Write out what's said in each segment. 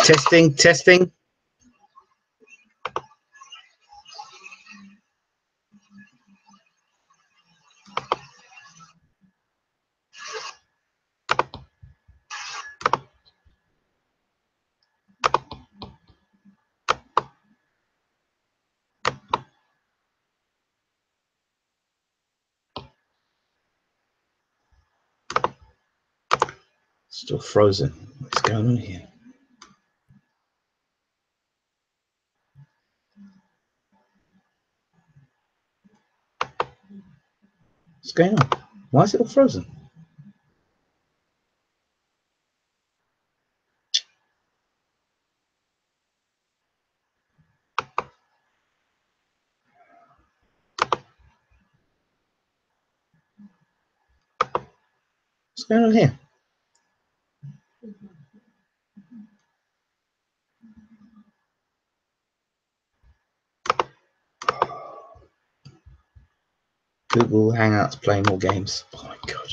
Testing, testing. Still frozen. What's going on here? What's going on? Why is it all frozen? What's going on here? Google Hangouts playing more games. Oh my god.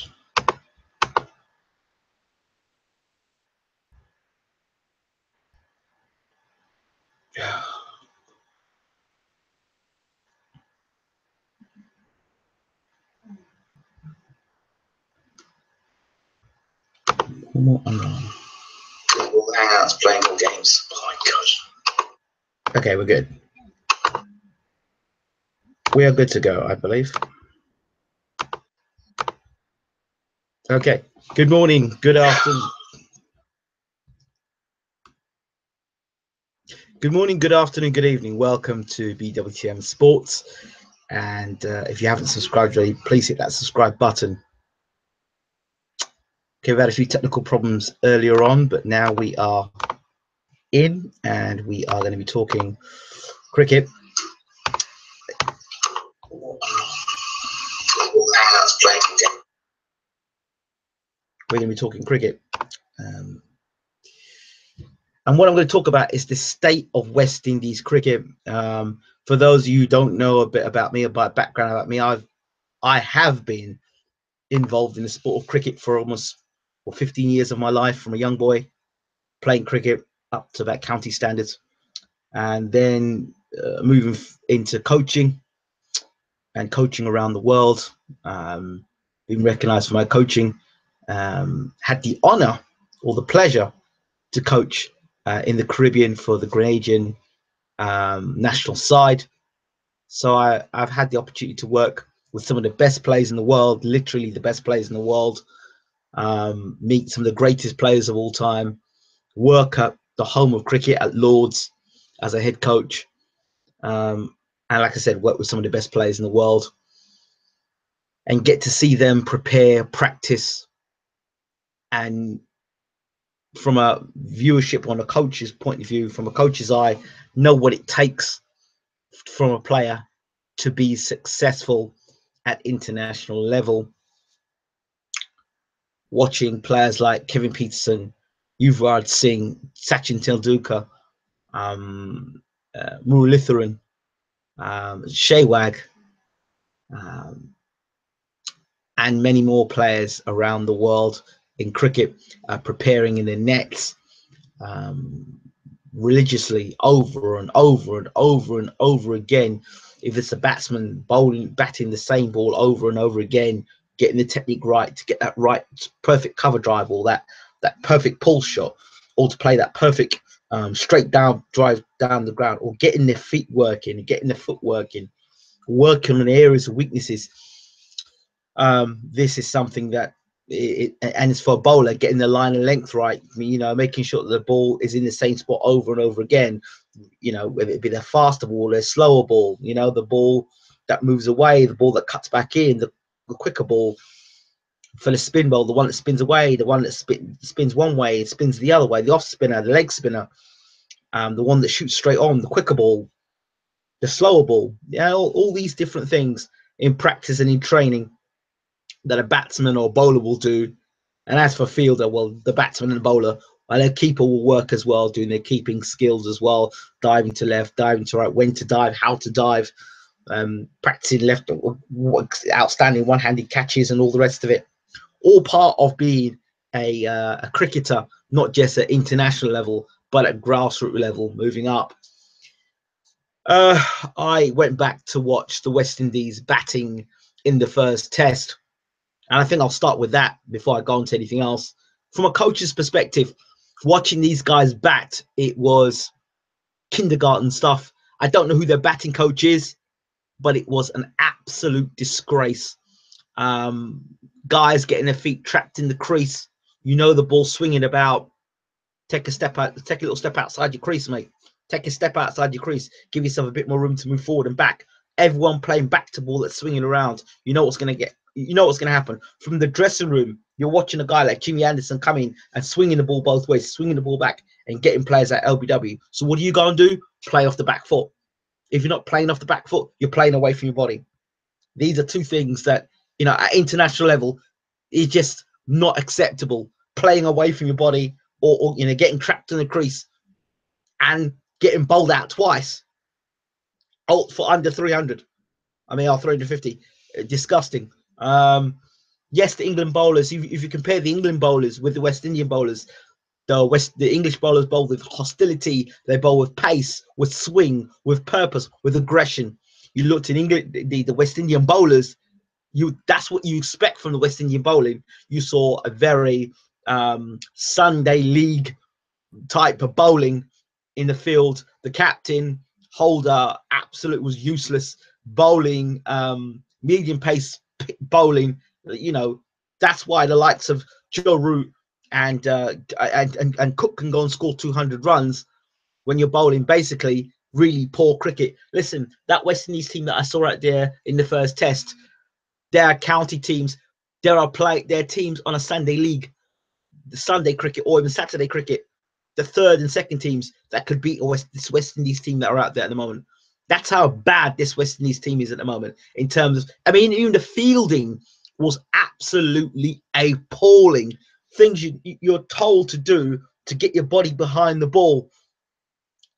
One more online. Google Hangouts playing more games. Oh my god. Okay, we're good. We are good to go, I believe. Okay. Good morning. Good afternoon. Good morning, good afternoon, good evening. Welcome to BWTM Sports. And if you haven't subscribed already, please hit that subscribe button. Okay, we had a few technical problems earlier on, but now we are in and we are going to be talking cricket. We're going to be talking cricket. And what I'm going to talk about is the state of West Indies cricket. For those of you who don't know a bit about me, about background about me, I have been involved in the sport of cricket for almost 15 years of my life, from a young boy playing cricket up to about county standards, and then moving into coaching and coaching around the world. Being recognized for my coaching. Had the honor or the pleasure to coach in the Caribbean for the Grenadian national side. So I've had the opportunity to work with some of the best players in the world, literally the best players in the world, meet some of the greatest players of all time, work at the home of cricket at Lord's as a head coach. And like I said, work with some of the best players in the world and get to see them prepare, practice, and from a viewership on a coach's point of view, from a coach's eye, know what it takes from a player to be successful at international level. Watching players like Kevin Peterson, Yuvraj Singh, Sachin Tendulkar, Muralitharan, Sehwag, and many more players around the world in cricket preparing in the nets religiously over and over and over and over again. If it's a batsman batting the same ball over and over again, getting the technique right to get that right perfect cover drive, or that perfect pull shot, or to play that perfect straight down drive down the ground, or getting their feet working, getting their foot working on areas of weaknesses. This is something that and it's for a bowler, getting the line of length right, making sure that the ball is in the same spot over and over again, whether it be the faster ball, a slower ball, the ball that moves away, the ball that cuts back in, the quicker ball. for the spin bowl, the one that spins away, the one that spins one way, it spins the other way, the off spinner, the leg spinner, the one that shoots straight on, the quicker ball, the slower ball. Yeah, all these different things in practice and in training that a batsman or bowler will do. And as for fielder, well, the batsman and the bowler, well, their keeper will work as well, doing their keeping skills as well, diving to left, diving to right, when to dive, how to dive, practicing left, outstanding one-handed catches and all the rest of it. All part of being a cricketer, not just at international level, but at grassroots level, moving up. I went back to watch the West Indies batting in the first test. And I think I'll start with that before I go on to anything else. From a coach's perspective, watching these guys bat, it was kindergarten stuff. I don't know who their batting coach is, but it was an absolute disgrace. Guys getting their feet trapped in the crease. You know the ball swinging about. Take a little step outside your crease, mate. Take a step outside your crease. Give yourself a bit more room to move forward and back. Everyone playing back to ball that's swinging around. You know what's going to happen. From the dressing room, you're watching a guy like Jimmy Anderson come in and swinging the ball both ways, swinging the ball back and getting players at LBW. So what do you go and do? Play off the back foot. If you're not playing off the back foot, you're playing away from your body. These are two things that, at international level is just not acceptable. Playing away from your body or getting trapped in the crease and getting bowled out twice for under 300. I mean, 350. Disgusting. Yes, the England bowlers, if you compare the England bowlers with the West Indian bowlers, the English bowlers bowl with hostility. They bowl with pace, with swing, with purpose, with aggression. You looked in England, the West Indian bowlers, that's what you expect from the West Indian bowling. You saw a very Sunday league type of bowling in the field. The captain, Holder, absolute was useless bowling, medium pace bowling. That's why the likes of Joe Root and Cook can go and score 200 runs when you're bowling basically really poor cricket. Listen, that West Indies team that I saw out there in the first test, there are county teams, there are teams on a Sunday league, the Sunday cricket or even Saturday cricket, the third and second teams that could beat this West Indies team that are out there at the moment. That's how bad this West Indies team is at the moment in terms of, even the fielding was absolutely appalling. Things you're told to do to get your body behind the ball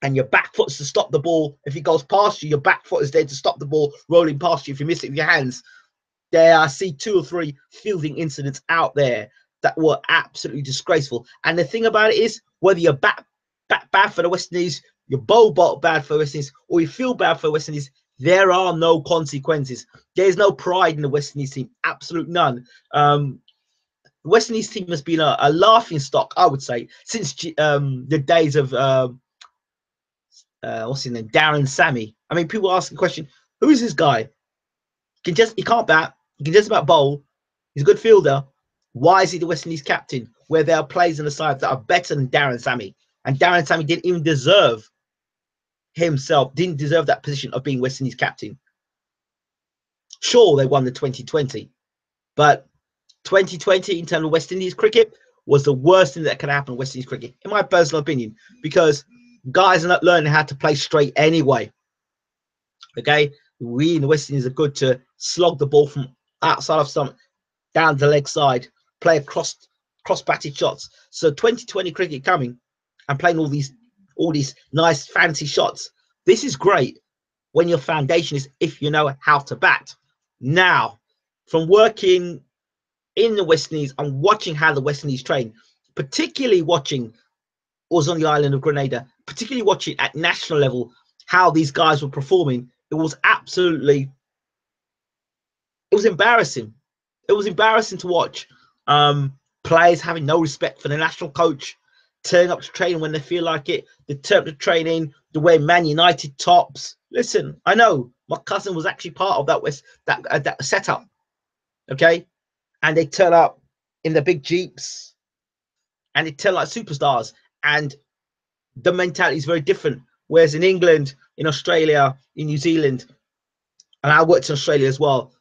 and your back foot's to stop the ball. If it goes past you, your back foot is there to stop the ball rolling past you if you miss it with your hands. I see 2 or 3 fielding incidents out there that were absolutely disgraceful. And the thing about it is, whether you're bat bad for the West Indies, you bowl bad for the West Indies, or you feel bad for the West Indies, there are no consequences. There's no pride in the West Indies team, absolute none. The West Indies team has been a laughing stock, I would say, since the days of what's his name, Darren Sammy. I mean, people ask the question, who is this guy? He can't bat. He can just about bowl. He's a good fielder. Why is he the West Indies captain? Where there are players on the side that are better than Darren Sammy, and Darren Sammy didn't even deserve that position of being West Indies captain. Sure, they won the 2020, but 2020 in terms of West Indies cricket was the worst thing that could happen in West Indies cricket, in my personal opinion, because guys are not learning how to play straight anyway. Okay, we in the West Indies are good to slog the ball from outside of stump down the leg side, play cross batted shots. So 2020 cricket coming and playing all these nice fancy shots. This is great when your foundation is if you know how to bat. Now, from working in the West Indies and watching how the West Indies train, particularly watching, was on the island of Grenada, particularly watching at national level how these guys were performing, it was embarrassing. It was embarrassing to watch. Players having no respect for the national coach, turning up to training when they feel like it, the turn up to training, the way Man United tops. Listen, I know my cousin was actually part of that setup. Okay, and they turn up in the big jeeps, and they turn like superstars, and the mentality is very different. Whereas in England, in Australia, in New Zealand, and I worked in Australia as well,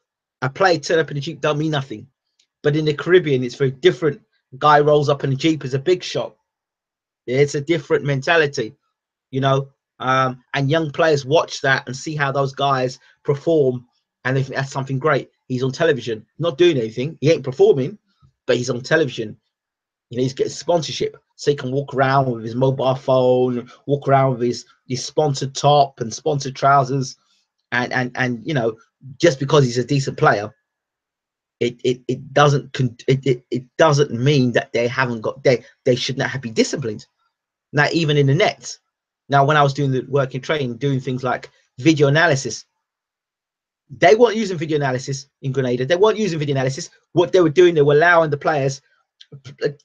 a player turn up in a jeep don't mean nothing. But in the Caribbean, it's very different. Guy rolls up in a Jeep as a big shot. It's a different mentality, you know. And young players watch that and see how those guys perform, and they think that's something great. He's on television, not doing anything. He ain't performing, but he's on television. You know, he's getting sponsorship, so he can walk around with his mobile phone, walk around with his sponsored top and sponsored trousers, and you know, just because he's a decent player, it doesn't mean that they haven't got they should not be disciplined. Now, even in the nets. Now, when I was doing the work in training, doing things like video analysis, they weren't using video analysis in Grenada. They weren't using video analysis. What they were doing, they were allowing the players.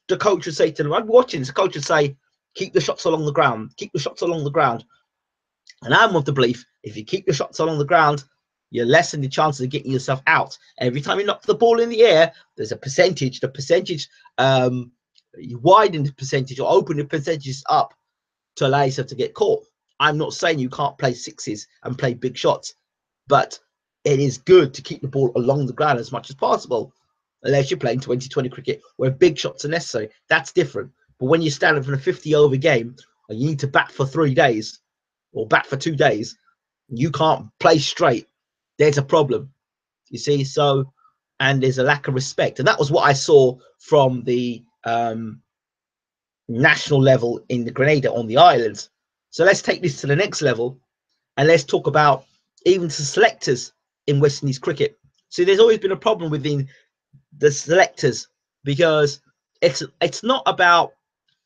The coach would say to them, I'm watching this, the coach would say, keep the shots along the ground, keep the shots along the ground. And I'm of the belief, if you keep the shots along the ground, you lessen the chances of getting yourself out. Every time you knock the ball in the air, there's a percentage. The percentage, you widen the percentage or open the percentages up to allow yourself to get caught. I'm not saying you can't play sixes and play big shots, but it is good to keep the ball along the ground as much as possible, unless you're playing 20-20 cricket where big shots are necessary. That's different. But when you're standing from a 50-over game and you need to bat for 3 days or bat for 2 days, you can't play straight. There's a problem, you see. So, and there's a lack of respect, and that was what I saw from the national level in the Grenada on the islands. So let's take this to the next level, and let's talk about even the selectors in West Indies cricket. So there's always been a problem within the selectors, because it's not about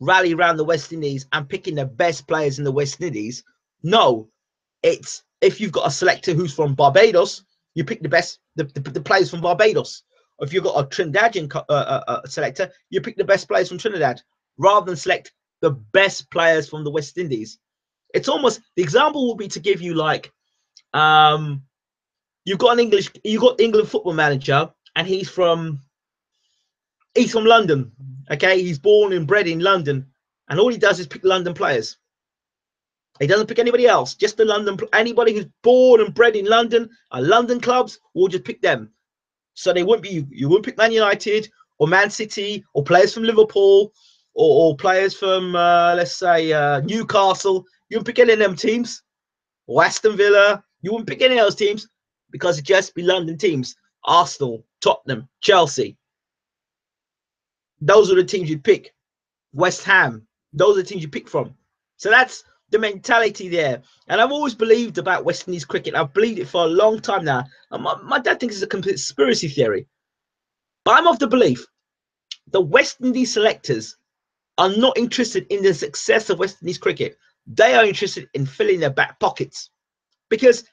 rally around the West Indies and picking the best players in the West Indies. No, it's if you've got a selector who's from Barbados, you pick the best, the players from Barbados. Or if you've got a Trinidadian selector, you pick the best players from Trinidad, rather than select the best players from the West Indies. It's almost, the example would be to give you like, you've got England football manager, and he's from London. Okay, he's born and bred in London, and all he does is pick London players. He doesn't pick anybody else, just the London. Anybody who's born and bred in London, London clubs, will just pick them. So they wouldn't be, you wouldn't pick Man United or Man City or players from Liverpool or players from let's say Newcastle. You wouldn't pick any of them teams, or Aston Villa. You wouldn't pick any of those teams, because it'd just be London teams. Arsenal, Tottenham, Chelsea. Those are the teams you'd pick. West Ham. Those are the teams you pick from. So that's the mentality there. And I've always believed about West Indies cricket. I've believed it for a long time now. And my dad thinks it's a conspiracy theory. But I'm of the belief the West Indies selectors are not interested in the success of West Indies cricket. They are interested in filling their back pockets. Because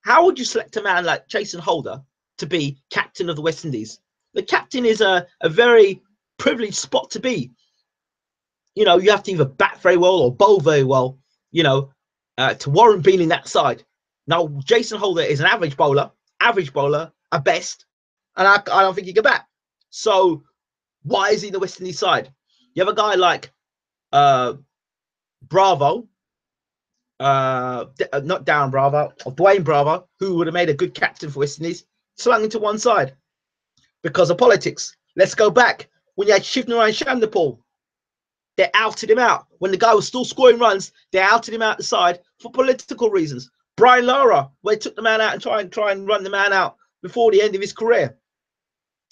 how would you select a man like Jason Holder to be captain of the West Indies? The captain is a very privileged spot to be. You know, you have to either bat very well or bowl very well, you know, to warrant being in that side. Now, Jason Holder is an average bowler at best, and I don't think he can bat. So why is he in the West Indies side? You have a guy like Bravo, not Darren Bravo, or Dwayne Bravo, who would have made a good captain for West Indies, slung into one side because of politics. Let's go back when you had Shivnarine Shandapal. They outed him out. When the guy was still scoring runs, they outed him out the side for political reasons. Brian Lara, where they took the man out and try and run the man out before the end of his career.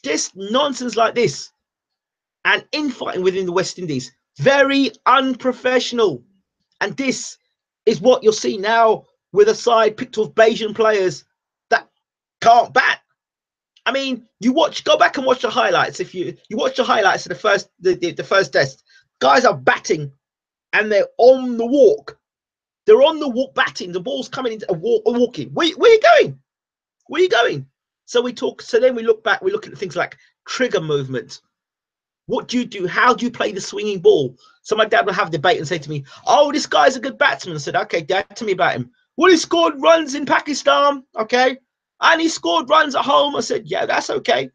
Just nonsense like this. And infighting within the West Indies. Very unprofessional. And this is what you'll see now with a side picked off Bayesian players that can't bat. I mean, go back and watch the highlights. If you watch the highlights of the first test, guys are batting and they're on the walk. They're on the walk batting. The ball's coming into a walking. Where are you going? Where are you going? So then we look back, we look at things like trigger movement. What do you do? How do you play the swinging ball? So my dad would have a debate and say to me, oh, this guy's a good batsman. I said, okay, Dad, tell me about him. Well, he scored runs in Pakistan, okay? And he scored runs at home. I said, yeah, that's okay.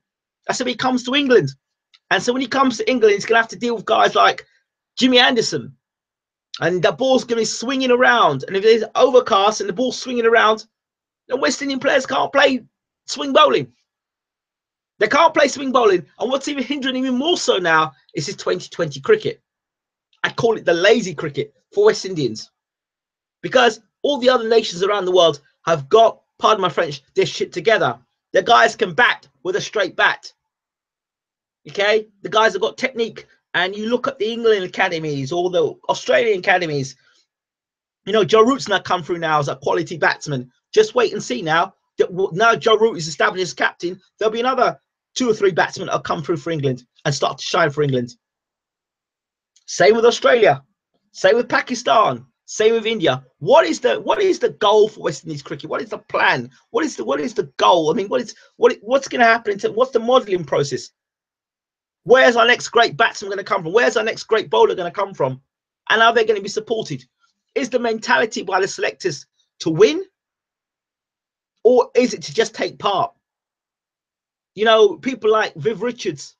I said, he comes to England. And so when he comes to England, he's going to have to deal with guys like Jimmy Anderson. And the ball's going to be swinging around. And if there's overcast and the ball's swinging around, then West Indian players can't play swing bowling. They can't play swing bowling. And what's even hindering even more so now is this 2020 cricket. I call it the lazy cricket for West Indians, because all the other nations around the world have got, pardon my French, their shit together. The guys can bat with a straight bat. Okay, the guys have got technique. And you look at the England academies or the Australian academies. You know, Joe Root's now come through now as a quality batsman. Just wait and see now. Now Joe Root is established as captain. There'll be another 2 or 3 batsmen that'll come through for England and start to shine for England. Same with Australia. Same with Pakistan. Same with India. What is the goal for West Indies cricket? What is the plan? What is the goal? I mean, what's going to happen? What's the modelling process? Where's our next great batsman going to come from? Where's our next great bowler going to come from? And are they going to be supported? Is the mentality by the selectors to win? Or is it to just take part? You know, people like Viv Richards,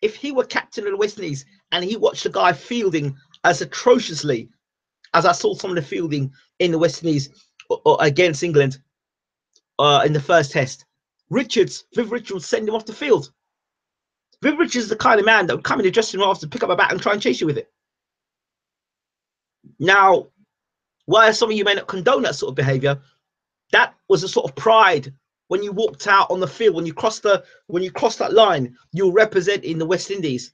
if he were captain of the West Indies and he watched the guy fielding as atrociously as I saw some of the fielding in the West Indies against England in the first test, Viv Richards would send him off the field. Viv Richards is the kind of man that would come in the dressing room after, pick up a bat and try and chase you with it. Now, while some of you may not condone that sort of behaviour, that was a sort of pride when you walked out on the field, when you crossed that line, you're representing the West Indies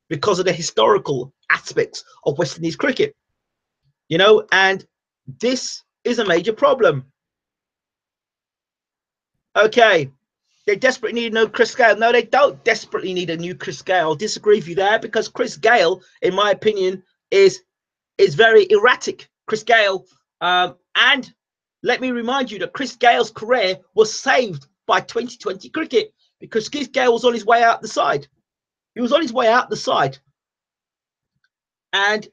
because of the historical aspects of West Indies cricket. You know, and this is a major problem. Okay, they desperately need a new Chris Gayle. No, they don't desperately need a new Chris Gayle. I'll disagree with you there, because Chris Gayle, in my opinion, is very erratic. Chris Gayle, and let me remind you that Chris Gayle's career was saved by 2020 cricket, because Chris Gayle was on his way out the side. He was on his way out the side, and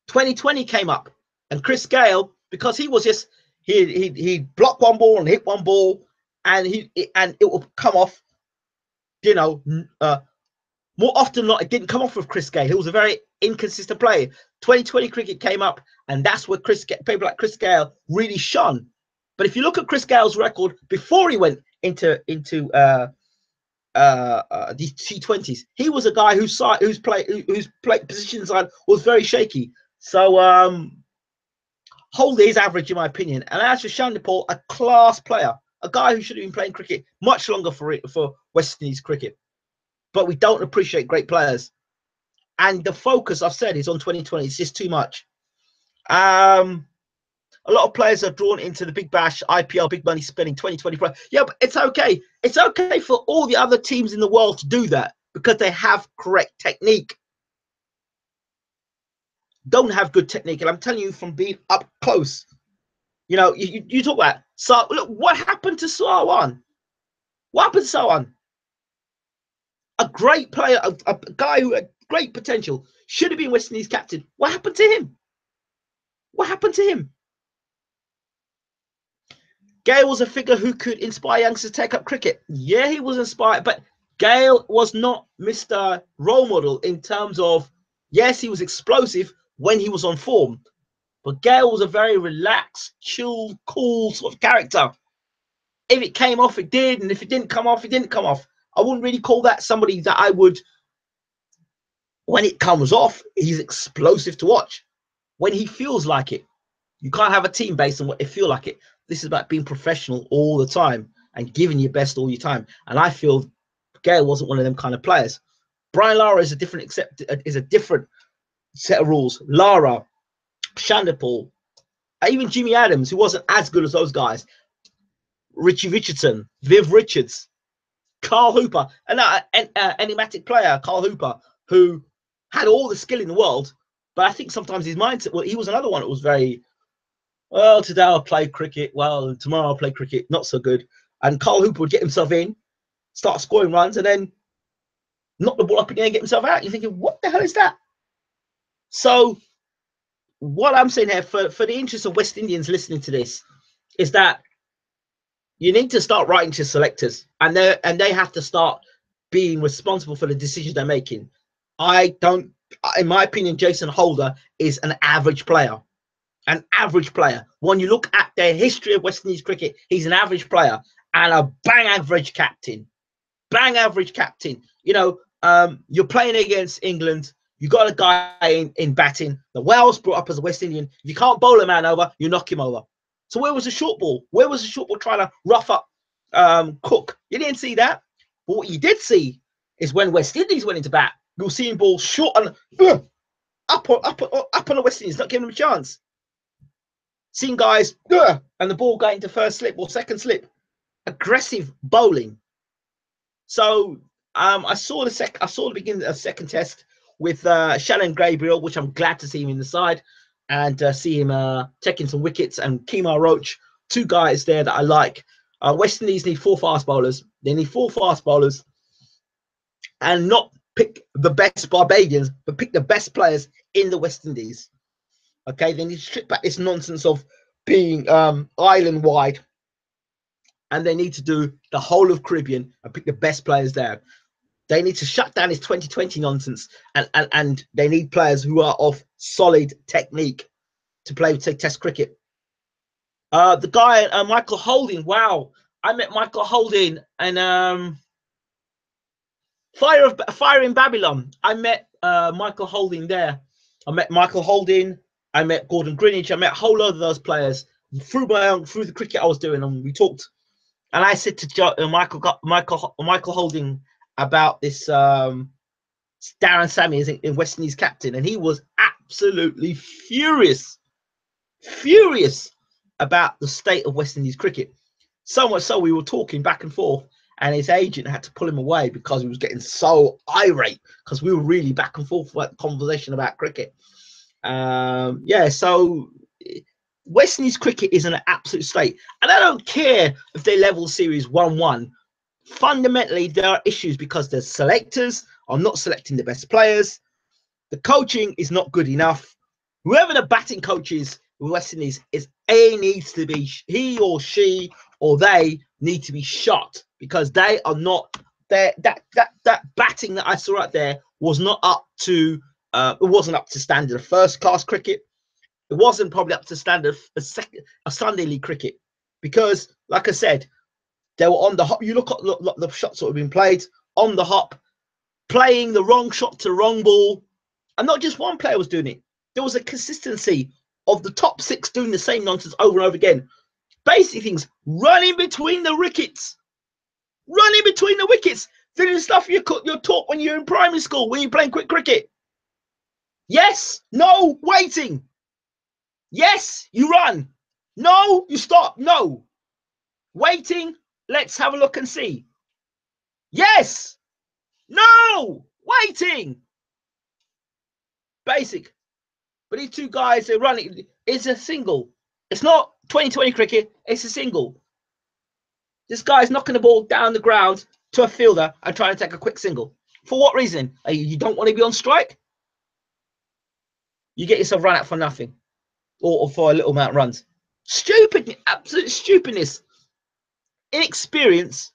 2020 came up, and Chris Gayle, because he was just he blocked one ball and hit one ball, and it will come off. You know, more often than not, it didn't come off with Chris Gayle. He was a very inconsistent player. 2020 cricket came up, and that's where people like Chris Gayle really shone. But if you look at Chris Gayle's record before he went into the T20s, he was a guy whose play position side was very shaky. So hold his average, in my opinion. And as for Shandipal, a class player, a guy who should have been playing cricket much longer for West Indies cricket. But we don't appreciate great players. And the focus, I've said, is on 2020. It's just too much. A lot of players are drawn into the Big Bash, IPL, big money spending, 2020. Yeah, but it's okay. It's okay for all the other teams in the world to do that because they have correct technique. Don't have good technique. And I'm telling you from being up close. You know, you talk about, so look, what happened to Sawan? What happened to Sawan? A great player, a guy who had great potential, should have been West Indies captain. What happened to him? What happened to him? Gayle was a figure who could inspire youngsters to take up cricket. Yeah, he was inspired, but Gayle was not Mr. Role Model in terms of, yes, he was explosive when he was on form, but Gayle was a very relaxed, chill, cool sort of character. If it came off, it did, and if it didn't come off, it didn't come off. I wouldn't really call that somebody that I would, when it comes off, he's explosive to watch. When he feels like it, you can't have a team based on what they feel like it. This is about being professional all the time and giving your best all your time. And I feel Gayle wasn't one of them kind of players. Brian Lara is a different set of rules. Lara, Shandipal, even Jimmy Adams, who wasn't as good as those guys. Richie Richardson, Viv Richards, Carl Hooper, an enigmatic player, Carl Hooper, who had all the skill in the world, but I think sometimes his mindset, well, he was another one that was very, well, today I'll play cricket, well, tomorrow I'll play cricket, not so good. And Carl Hooper would get himself in, start scoring runs, and then knock the ball up in the air and get himself out. You're thinking, what the hell is that? So what I'm saying here, for the interest of West Indians listening to this, is that you need to start writing to selectors, and they have to start being responsible for the decisions they're making. In my opinion, Jason Holder is an average player. An average player. When you look at the history of West Indies cricket, he's an average player and a bang average captain. bang average captain. You know, you're playing against England. You got a guy in batting. The Wales brought up as a West Indian. If you can't bowl a man over, you knock him over. So where was the short ball? Where was the short ball trying to rough up Cook? You didn't see that. But what you did see is when West Indies went into bat, you'll see him ball short and up on the West Indies, not giving them a chance. Seeing guys and the ball going to first slip or second slip. Aggressive bowling. So I saw the beginning of the second test with Shannon Gabriel, which I'm glad to see him in the side, and see him taking some wickets, and Kemar Roach, two guys there that I like. West Indies need 4 fast bowlers. They need 4 fast bowlers, and not pick the best Barbadians, but pick the best players in the West Indies. Okay, they need to strip back this nonsense of being island wide, and they need to do the whole of Caribbean and pick the best players there. They need to shut down this 2020 nonsense, and they need players who are of solid technique to play Test cricket. The guy Michael Holding, wow, I met Michael Holding and Fire in Babylon. I met Michael Holding there. I met Michael Holding. I met Gordon Greenwich. I met a whole lot of those players through the cricket I was doing, and we talked. And I said to Michael Holding about this Darren Sammy in West Indies captain, and he was absolutely furious about the state of West Indies cricket. So much so we were talking back and forth, and his agent had to pull him away because he was getting so irate because we were really back and forth with conversation about cricket. Yeah, so West Indies cricket is in an absolute state, and I don't care if they level series 1-1. Fundamentally, there are issues because the selectors are not selecting the best players. The coaching is not good enough. Whoever the batting coach is with West Indies needs to be, he or she or they need to be shot, because they are not there. That batting that I saw out there was not up to it wasn't up to standard of first class cricket. It wasn't probably up to standard of Sunday League cricket, because like I said, they were on the hop. You look at the shots that have been played on the hop, playing the wrong shot to the wrong ball. And not just one player was doing it. There was a consistency of the top 6 doing the same nonsense over and over again. Basic things, running between the wickets. Running between the wickets. Doing stuff you're taught when you're in primary school, when you're playing quick cricket. Yes, no, waiting. Yes, you run. No, you stop. No. Waiting. Let's have a look and see. Yes. No. Waiting. Basic. But these two guys, they're running. It's a single. It's not 2020 cricket. It's a single. This guy's knocking the ball down the ground to a fielder and trying to take a quick single. For what reason? You don't want to be on strike? You get yourself run out for nothing. Or for a little amount of runs. Stupid. Absolute stupidness. Inexperience.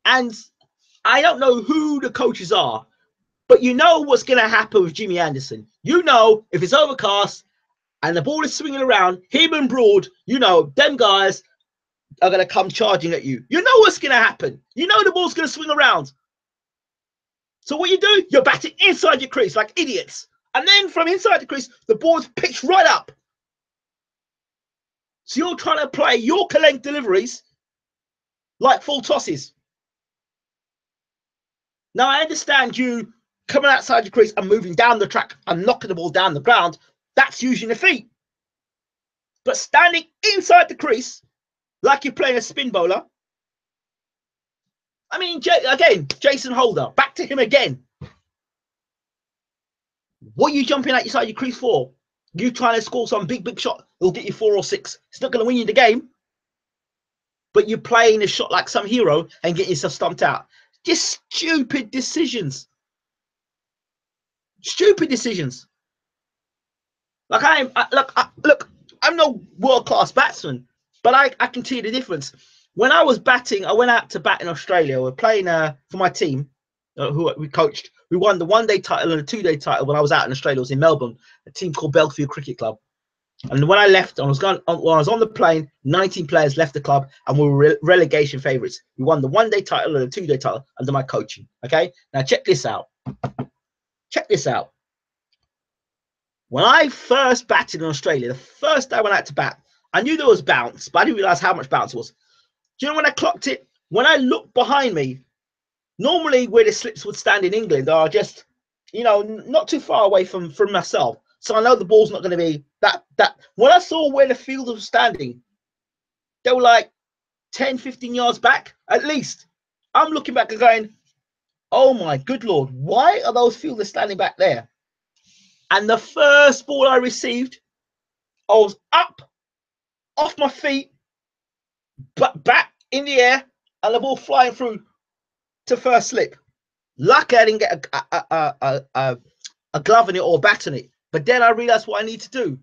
And I don't know who the coaches are, but you know what's going to happen with Jimmy Anderson. You know, if it's overcast and the ball is swinging around, him and Broad, you know, them guys are going to come charging at you. You know what's going to happen. You know the ball's going to swing around. So what you do, you're batting inside your crease like idiots. And then from inside the crease, the ball's pitched right up. So you're trying to play Yorker length deliveries like full tosses. Now, I understand you coming outside your crease and moving down the track and knocking the ball down the ground. That's using the feet. But standing inside the crease like you're playing a spin bowler. I mean, again, Jason Holder, back to him again. What are you jumping outside your crease for? You trying to score some big shot, it'll get you 4 or 6. It's not going to win you the game. But you're playing a shot like some hero and getting yourself stumped out. Just stupid decisions. Stupid decisions. Like look, I'm no world-class batsman, but I can tell you the difference. When I was batting, I went out to bat in Australia. We're playing for my team, who we coached. We won the 1-day title and a 2-day title when I was out in Australia. It was in Melbourne, a team called Belfield Cricket Club. And when I left, when I was on the plane, 19 players left the club, and we were relegation favourites. We won the 1-day title and the 2-day title under my coaching. Okay, now check this out. Check this out. When I first batted in Australia, the first day I went out to bat, I knew there was bounce, but I didn't realise how much bounce it was. Do you know when I clocked it? When I looked behind me, normally where the slips would stand in England are just, you know, not too far away from myself. So I know the ball's not going to be that. When I saw where the field was standing, they were like 10, 15 yards back at least. I'm looking back and going, oh my good Lord, why are those fielders standing back there? And the first ball I received, I was up off my feet, but back in the air, and the ball flying through to first slip. Lucky I didn't get a glove in it or a bat in it. But then I realized what I need to do.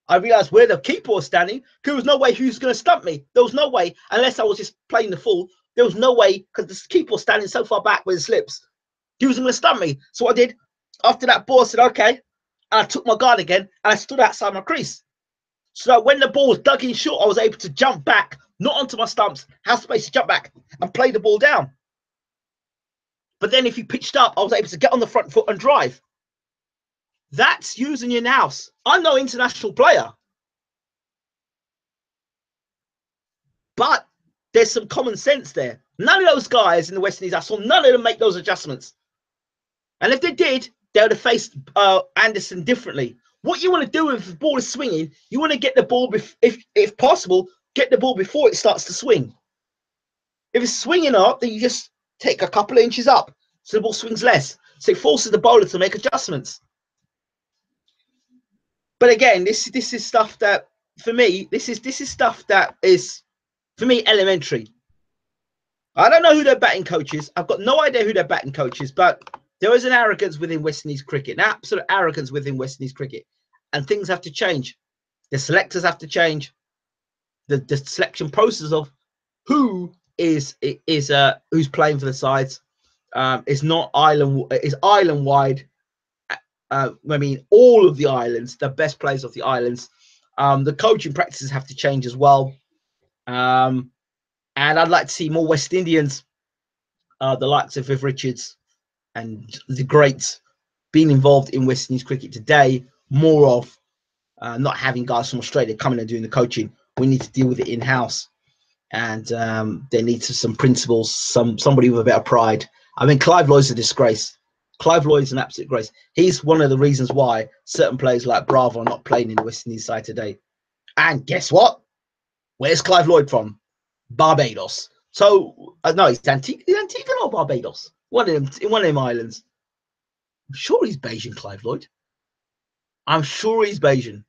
I realized where the keeper was standing. There was no way he was going to stump me. There was no way, unless I was just playing the fool. There was no way, because the keeper was standing so far back with the slips. He was going to stump me. So what I did, after that ball, I said, okay. And I took my guard again, and I stood outside my crease. So that when the ball was dug in short, I was able to jump back, not onto my stumps, have space to jump back and play the ball down. But then if he pitched up, I was able to get on the front foot and drive. That's using your nous. I'm no international player. But there's some common sense there. None of those guys in the West Indies, I saw none of them make those adjustments. And if they did, they would have faced Anderson differently. What you want to do if the ball is swinging, you want to get the ball, if possible, get the ball before it starts to swing. If it's swinging up, then you just take a couple of inches up so the ball swings less. So it forces the bowler to make adjustments. But again, this is stuff that, for me, this is stuff that is, for me, elementary. I don't know who their batting coach is. I've got no idea who their batting coach is, but there is an arrogance within West Indies cricket, an absolute arrogance within West Indies cricket, and things have to change. The selectors have to change. The selection process of who is who's playing for the sides is not island wide. I mean, all of the islands, the best players of the islands. The coaching practices have to change as well. And I'd like to see more West Indians, the likes of Viv Richards and the greats, being involved in West Indies cricket today. More of not having guys from Australia coming and doing the coaching. We need to deal with it in-house. And there needs some principles, somebody with a bit of pride. I mean, Clive Lloyd's a disgrace. Clive Lloyd's an absolute grace. He's one of the reasons why certain players like Bravo are not playing in the West Indies side today. And guess what? Where's Clive Lloyd from? Barbados. So no, he's Antigua or Barbados. One of them islands. I'm sure he's Bayesian, Clive Lloyd. I'm sure he's Bayesian.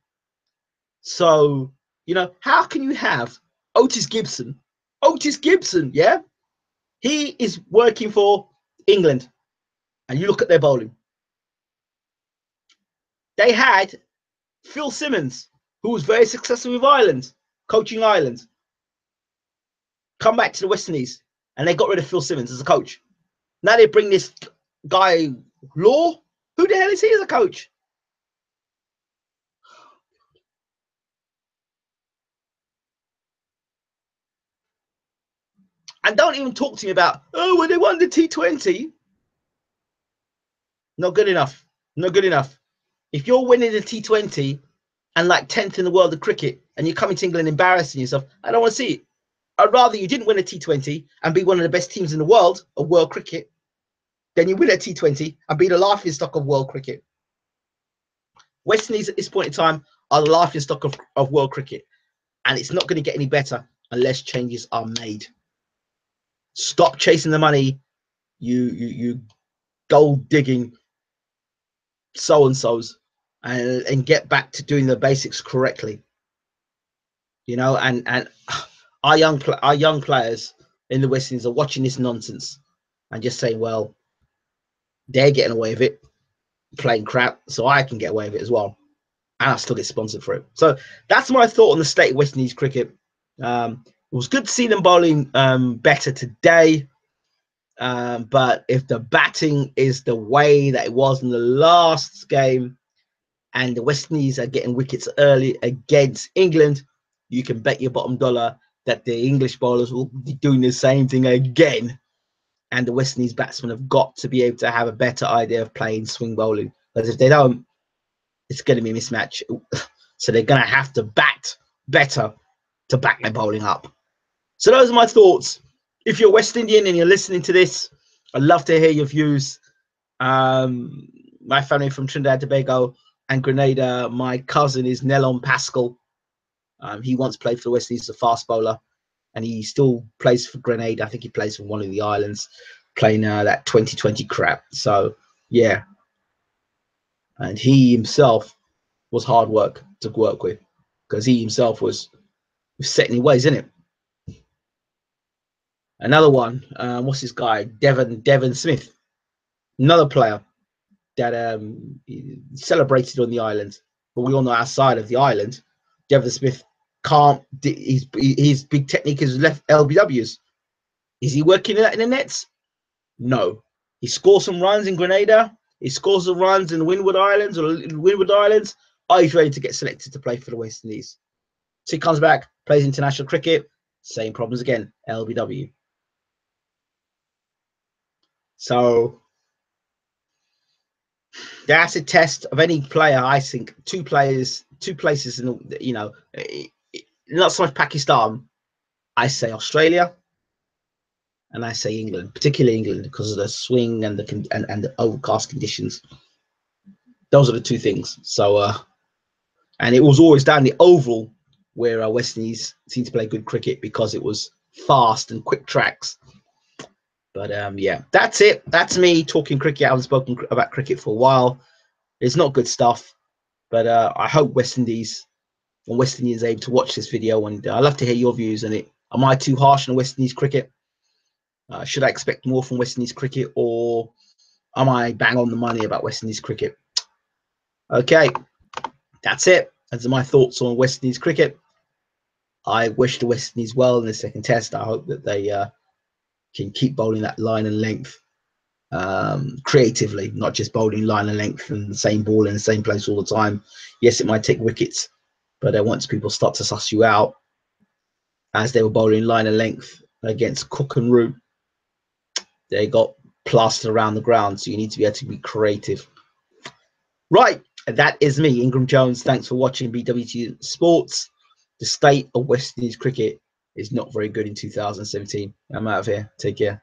So, you know, how can you have Otis Gibson? Otis Gibson, yeah? He is working for England. And you look at their bowling. They had Phil Simmons, who was very successful with Ireland, coaching Ireland, come back to the West Indies, and they got rid of Phil Simmons as a coach. Now they bring this guy, Law. Who the hell is he as a coach? And don't even talk to me about, oh, when they won the T20. Not good enough. Not good enough. If you're winning the T20 and like 10th in the world of cricket and you're coming to England embarrassing yourself, I don't want to see it. I'd rather you didn't win a T20 and be one of the best teams in the world of world cricket than you win a T20 and be the laughing stock of world cricket. West Indies at this point in time are the laughing stock of world cricket. And it's not going to get any better unless changes are made. Stop chasing the money, you gold digging so-and-sos, and get back to doing the basics correctly. You know, and our young players in the West Indies are watching this nonsense and just saying, well, they're getting away with it, playing crap, so I can get away with it as well. And I still get sponsored for it. So that's my thought on the state of West Indies cricket. It was good to see them bowling better today. But if the batting is the way that it was in the last game, and the West Indies are getting wickets early against England, you can bet your bottom dollar that the English bowlers will be doing the same thing again. And the West Indies batsmen have got to be able to have a better idea of playing swing bowling. Because if they don't, it's going to be a mismatch. So they're going to have to bat better to back their bowling up. So those are my thoughts. If you're West Indian and you're listening to this, I'd love to hear your views. My family from Trinidad and Tobago and Grenada. My cousin is Nelon Pascal. He once played for the West Indies as a fast bowler, and he still plays for Grenada. I think he plays for one of the islands, playing that 2020 crap. So, yeah. And he himself was hard work to work with, because he himself was set in his ways, isn't it? Another one, what's this guy? Devon Smith, another player that celebrated on the island, but we all know outside of the island, Devon Smith can't. His big technique is left LBWs. Is he working in the nets? No. He scores some runs in Grenada. He scores some runs in Windward Islands or Windward Islands. Are you ready to get selected to play for the West Indies? So he comes back, plays international cricket. Same problems again. LBW. So the acid test of any player, I think, two places in, not so much Pakistan. I say Australia, and I say England, particularly England, because of the swing and the overcast conditions. Those are the two things. So, and it was always down the oval where West Indies seemed to play good cricket, because it was fast and quick tracks. But yeah, that's it. That's me talking cricket. I haven't spoken about cricket for a while. It's not good stuff, but I hope West Indians are able to watch this video, and I'd love to hear your views on it. Am I too harsh on West Indies cricket? Should I expect more from West Indies cricket, or am I bang on the money about West Indies cricket? Okay, that's it. Those are my thoughts on West Indies cricket. I wish the West Indies well in the second test. I hope that they can keep bowling that line and length creatively, not just bowling line and length and the same ball in the same place all the time. Yes, it might take wickets, but once people start to suss you out, as they were bowling line and length against Cook and Root, they got plastered around the ground. So you need to be able to be creative. Right, that is me, Ingram Jones. Thanks for watching BWTM Sports. The state of West Indies cricket is not very good in 2017. I'm out of here. Take care.